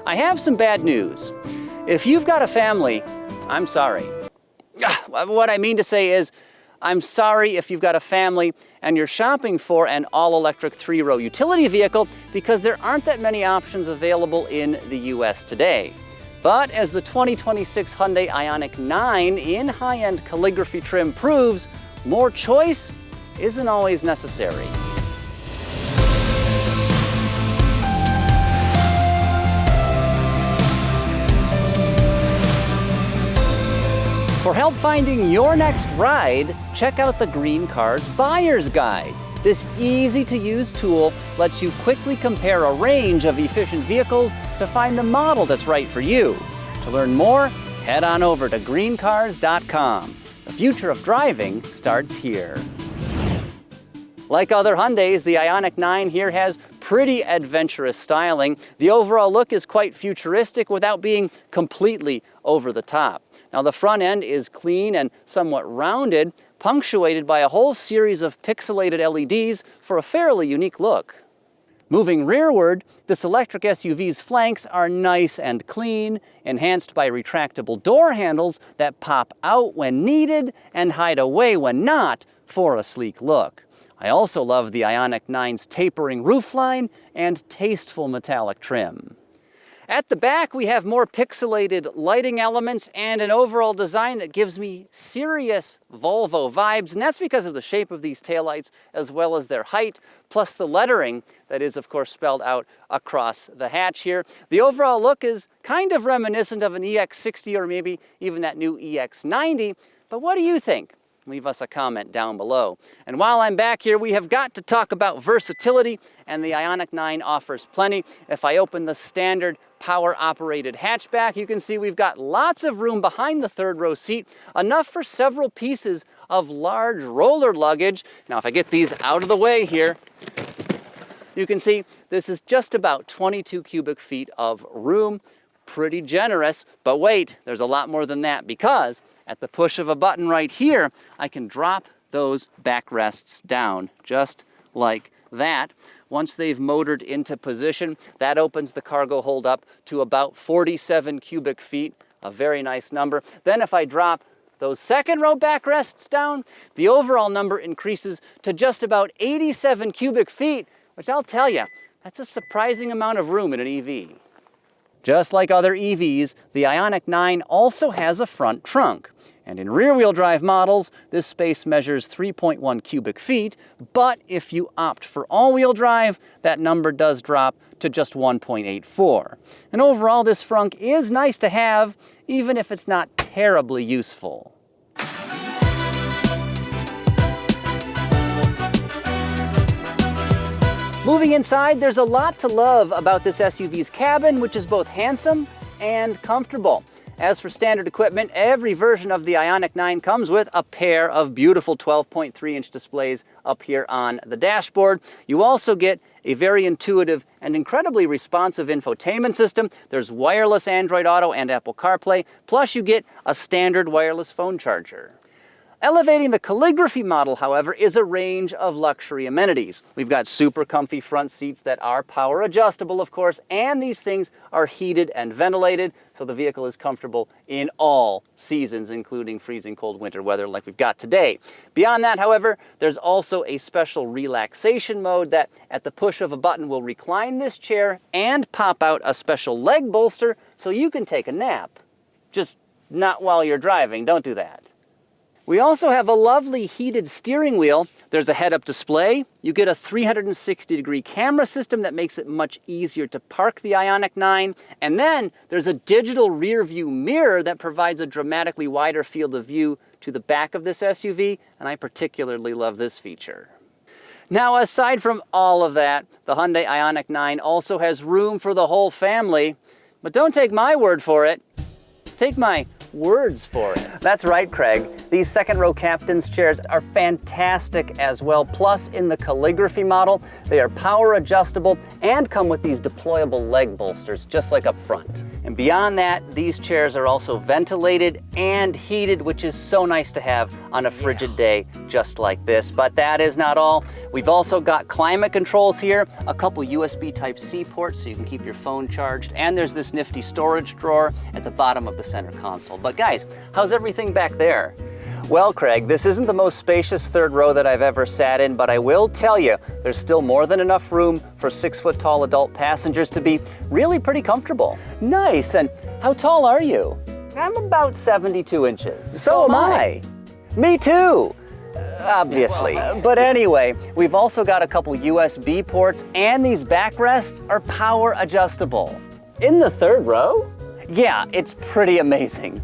I have some bad news. If you've got a family, I'm sorry. What I mean to say is, I'm sorry if you've got a family and you're shopping for an all-electric 3-row utility vehicle because there aren't that many options available in the US today. But as the 2026 Hyundai Ioniq 9 in high-end calligraphy trim proves, more choice isn't always necessary. For help finding your next ride, check out the GreenCars Buyer's Guide. This easy-to-use tool lets you quickly compare a range of efficient vehicles to find the model that's right for you. To learn more, head on over to greencars.com. The future of driving starts here. Like other Hyundais, the Ioniq 9 here has pretty adventurous styling. The overall look is quite futuristic without being completely over the top. Now the front end is clean and somewhat rounded, punctuated by a whole series of pixelated LEDs for a fairly unique look. Moving rearward, this electric SUV's flanks are nice and clean, enhanced by retractable door handles that pop out when needed and hide away when not for a sleek look. I also love the Ioniq 9's tapering roofline and tasteful metallic trim. At the back, we have more pixelated lighting elements and an overall design that gives me serious Volvo vibes, and that's because of the shape of these taillights as well as their height, plus the lettering that is, of course, spelled out across the hatch here. The overall look is kind of reminiscent of an EX60 or maybe even that new EX90, but what do you think? Leave us a comment down below. And while I'm back here, we have got to talk about versatility, and the Ioniq 9 offers plenty. If I open the standard power-operated hatchback, you can see we've got lots of room behind the third row seat, enough for several pieces of large roller luggage. Now, if I get these out of the way here, you can see this is just about 22 cubic feet of room. Pretty generous, but wait, there's a lot more than that, because at the push of a button right here, I can drop those backrests down just like that. Once they've motored into position, that opens the cargo hold up to about 47 cubic feet, a very nice number. Then if I drop those second row backrests down, the overall number increases to just about 87 cubic feet, which I'll tell you, that's a surprising amount of room in an EV. Just like other EVs, the Ioniq 9 also has a front trunk. And in rear-wheel drive models, this space measures 3.1 cubic feet, but if you opt for all-wheel drive, that number does drop to just 1.84. And overall, this frunk is nice to have, even if it's not terribly useful. Moving inside, there's a lot to love about this SUV's cabin, which is both handsome and comfortable. As for standard equipment, every version of the Ioniq 9 comes with a pair of beautiful 12.3-inch displays up here on the dashboard. You also get a very intuitive and incredibly responsive infotainment system. There's wireless Android Auto and Apple CarPlay, plus you get a standard wireless phone charger. Elevating the calligraphy model, however, is a range of luxury amenities. We've got super comfy front seats that are power adjustable, of course, and these things are heated and ventilated, so the vehicle is comfortable in all seasons, including freezing cold winter weather like we've got today. Beyond that, however, there's also a special relaxation mode that, at the push of a button, will recline this chair and pop out a special leg bolster so you can take a nap. Just not while you're driving, don't do that. We also have a lovely heated steering wheel. There's a head-up display. You get a 360-degree camera system that makes it much easier to park the Ioniq 9. And then there's a digital rear view mirror that provides a dramatically wider field of view to the back of this SUV, and I particularly love this feature. Now, aside from all of that, the Hyundai Ioniq 9 also has room for the whole family. But don't take my word for it. Take my words for it. That's right, Craig. These second row captain's chairs are fantastic as well. Plus, in the calligraphy model, they are power adjustable and come with these deployable leg bolsters, just like up front. And beyond that, these chairs are also ventilated and heated, which is so nice to have on a frigid day just like this. But that is not all. We've also got climate controls here, a couple USB Type-C ports so you can keep your phone charged, and there's this nifty storage drawer at the bottom of the center console. But guys, how's everything back there? Well, Craig, this isn't the most spacious third row that I've ever sat in, but I will tell you, there's still more than enough room for 6-foot-tall adult passengers to be really pretty comfortable. Nice, and how tall are you? I'm about 72 inches. So am I. Me too, obviously. But anyway, we've also got a couple USB ports, and these backrests are power adjustable. In the third row? Yeah, it's pretty amazing.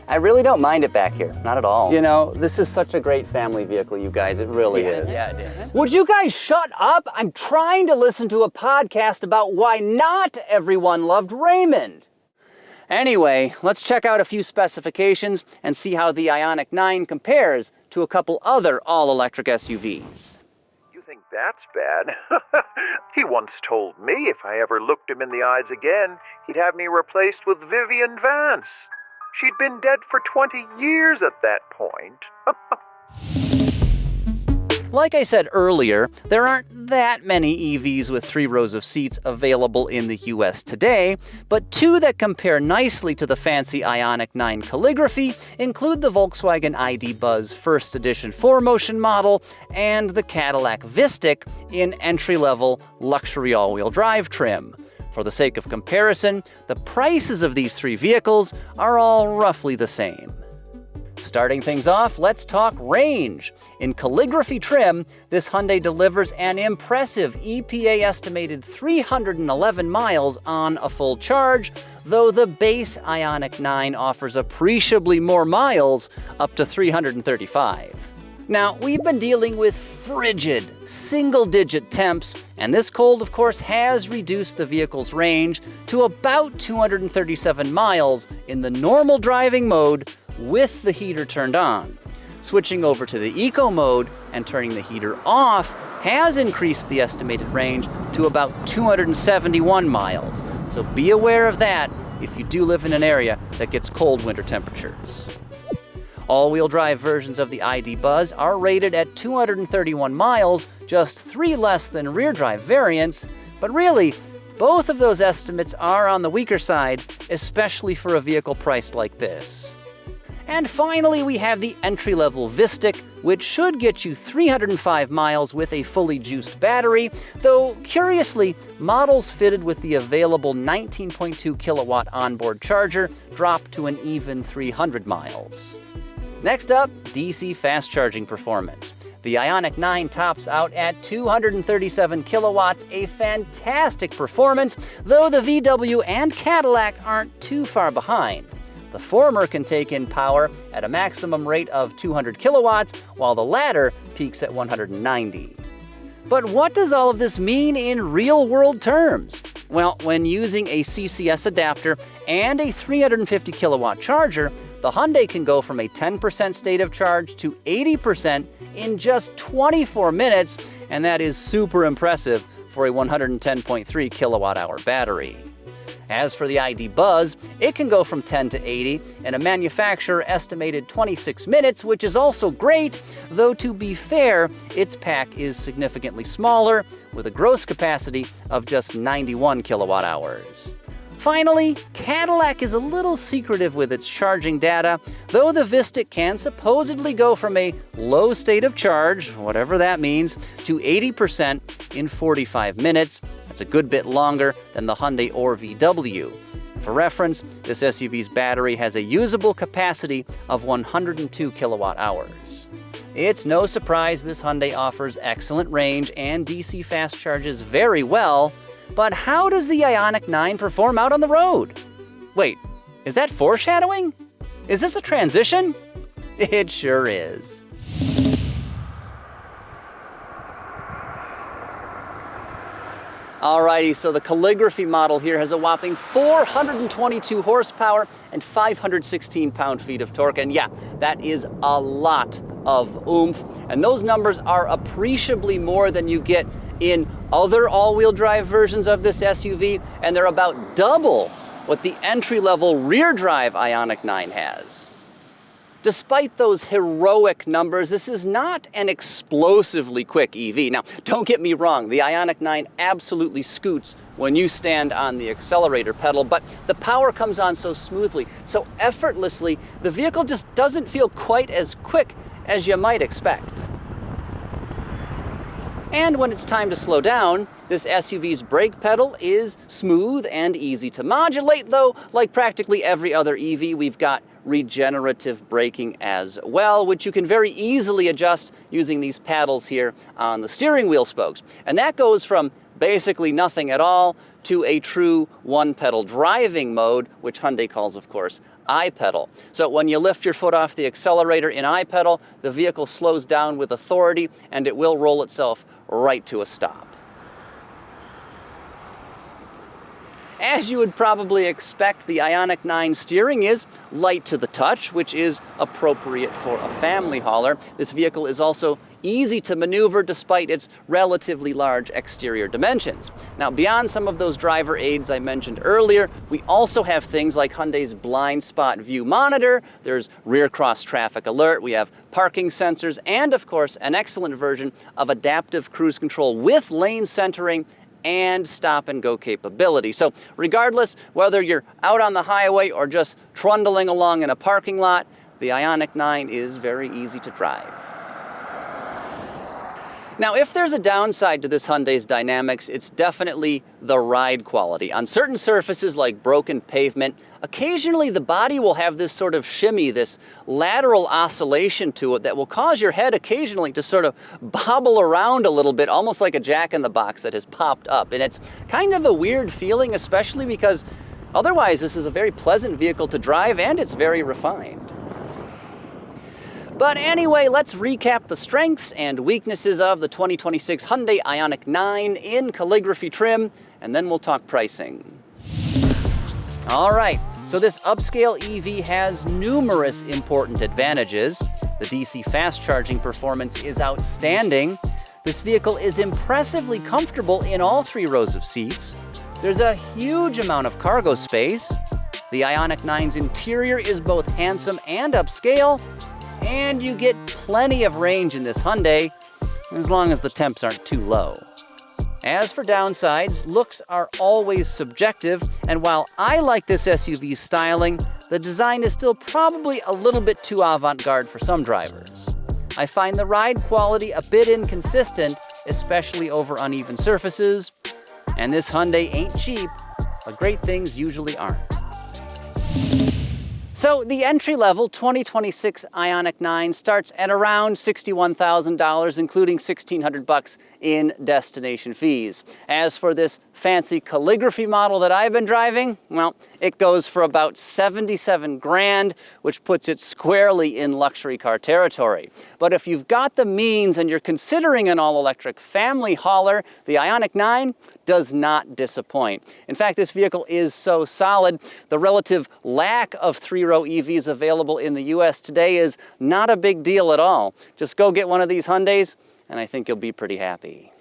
I really don't mind it back here, not at all. You know, this is such a great family vehicle, you guys, it really is. Yeah, it is. Would you guys shut up? I'm trying to listen to a podcast about why not everyone loved Raymond. Anyway, let's check out a few specifications and see how the Ioniq 9 compares to a couple other all-electric SUVs. You think that's bad? He once told me if I ever looked him in the eyes again, he'd have me replaced with Vivian Vance. She'd been dead for 20 years at that point. Like I said earlier, there aren't that many EVs with 3 rows of seats available in the US today, but 2 that compare nicely to the fancy Ioniq 9 calligraphy include the Volkswagen ID.Buzz First Edition 4Motion model and the Cadillac Vistiq in entry-level luxury all-wheel drive trim. For the sake of comparison, the prices of these 3 vehicles are all roughly the same. Starting things off, let's talk range. In calligraphy trim, this Hyundai delivers an impressive EPA-estimated 311 miles on a full charge, though the base Ioniq 9 offers appreciably more miles, up to 335. Now, we've been dealing with frigid, single-digit temps, and this cold, of course, has reduced the vehicle's range to about 237 miles in the normal driving mode with the heater turned on. Switching over to the eco mode and turning the heater off has increased the estimated range to about 271 miles, so be aware of that if you do live in an area that gets cold winter temperatures. All-wheel drive versions of the ID.Buzz are rated at 231 miles, just 3 less than rear-drive variants, but really, both of those estimates are on the weaker side, especially for a vehicle priced like this. And finally, we have the entry-level Vistiq, which should get you 305 miles with a fully juiced battery, though curiously, models fitted with the available 19.2 kilowatt onboard charger drop to an even 300 miles. Next up, DC fast charging performance. The Ioniq 9 tops out at 237 kilowatts, a fantastic performance, though the VW and Cadillac aren't too far behind. The former can take in power at a maximum rate of 200 kilowatts, while the latter peaks at 190. But what does all of this mean in real-world terms? Well, when using a CCS adapter and a 350 kilowatt charger, the Hyundai can go from a 10% state of charge to 80% in just 24 minutes, and that is super impressive for a 110.3 kilowatt hour battery. As for the ID.Buzz, it can go from 10 to 80 in a manufacturer estimated 26 minutes, which is also great, though to be fair, its pack is significantly smaller, with a gross capacity of just 91 kilowatt hours. Finally, Cadillac is a little secretive with its charging data, though the Vistiq can supposedly go from a low state of charge, whatever that means, to 80% in 45 minutes. That's a good bit longer than the Hyundai or VW. For reference, this SUV's battery has a usable capacity of 102 kilowatt hours. It's no surprise this Hyundai offers excellent range and DC fast charges very well. But how does the Ioniq 9 perform out on the road? Wait, is that foreshadowing? Is this a transition? It sure is. Alrighty, so the calligraphy model here has a whopping 422 horsepower and 516 pound-feet of torque. And yeah, that is a lot of oomph. And those numbers are appreciably more than you get in other all-wheel drive versions of this SUV, and they're about double what the entry-level rear-drive Ioniq 9 has. Despite those heroic numbers, this is not an explosively quick EV. Now, don't get me wrong, the Ioniq 9 absolutely scoots when you stand on the accelerator pedal, but the power comes on so smoothly, so effortlessly, the vehicle just doesn't feel quite as quick as you might expect. And when it's time to slow down, this SUV's brake pedal is smooth and easy to modulate, though like practically every other EV, we've got regenerative braking as well, which you can very easily adjust using these paddles here on the steering wheel spokes. And that goes from basically nothing at all to a true one-pedal driving mode, which Hyundai calls, of course, I-pedal. So when you lift your foot off the accelerator in I-pedal, the vehicle slows down with authority and it will roll itself right to a stop. As you would probably expect, the Ioniq 9 steering is light to the touch, which is appropriate for a family hauler. This vehicle is also easy to maneuver despite its relatively large exterior dimensions. Now, beyond some of those driver aids I mentioned earlier, we also have things like Hyundai's blind spot view monitor, there's rear cross traffic alert, we have parking sensors, and of course, an excellent version of adaptive cruise control with lane centering and stop and go capability. So regardless, whether you're out on the highway or just trundling along in a parking lot, the Ioniq 9 is very easy to drive. Now, if there's a downside to this Hyundai's dynamics, it's definitely the ride quality. On certain surfaces like broken pavement, occasionally the body will have this sort of shimmy, this lateral oscillation to it that will cause your head occasionally to sort of bobble around a little bit, almost like a jack-in-the-box that has popped up. And it's kind of a weird feeling, especially because otherwise this is a very pleasant vehicle to drive and it's very refined. But anyway, let's recap the strengths and weaknesses of the 2026 Hyundai Ioniq 9 in calligraphy trim, and then we'll talk pricing. All right, so this upscale EV has numerous important advantages. The DC fast charging performance is outstanding. This vehicle is impressively comfortable in all 3 rows of seats. There's a huge amount of cargo space. The Ioniq 9's interior is both handsome and upscale. And you get plenty of range in this Hyundai, as long as the temps aren't too low. As for downsides, looks are always subjective, and while I like this SUV's styling, the design is still probably a little bit too avant-garde for some drivers. I find the ride quality a bit inconsistent, especially over uneven surfaces, and this Hyundai ain't cheap, but great things usually aren't. So the entry-level 2026 Ioniq 9 starts at around $61,000, including $1,600 in destination fees. As for this fancy calligraphy model that I've been driving, well, it goes for about 77 grand, which puts it squarely in luxury car territory. But if you've got the means and you're considering an all-electric family hauler, the Ioniq 9 does not disappoint. In fact, this vehicle is so solid, the relative lack of 3-row EVs available in the US today is not a big deal at all. Just go get one of these Hyundais, and I think you'll be pretty happy.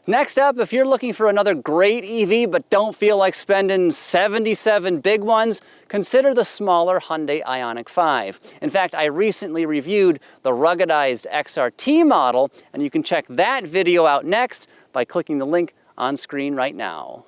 Next up, if you're looking for another great EV but don't feel like spending 77 big ones, consider the smaller Hyundai Ioniq 5. In fact, I recently reviewed the ruggedized XRT model, and you can check that video out next by clicking the link on screen right now.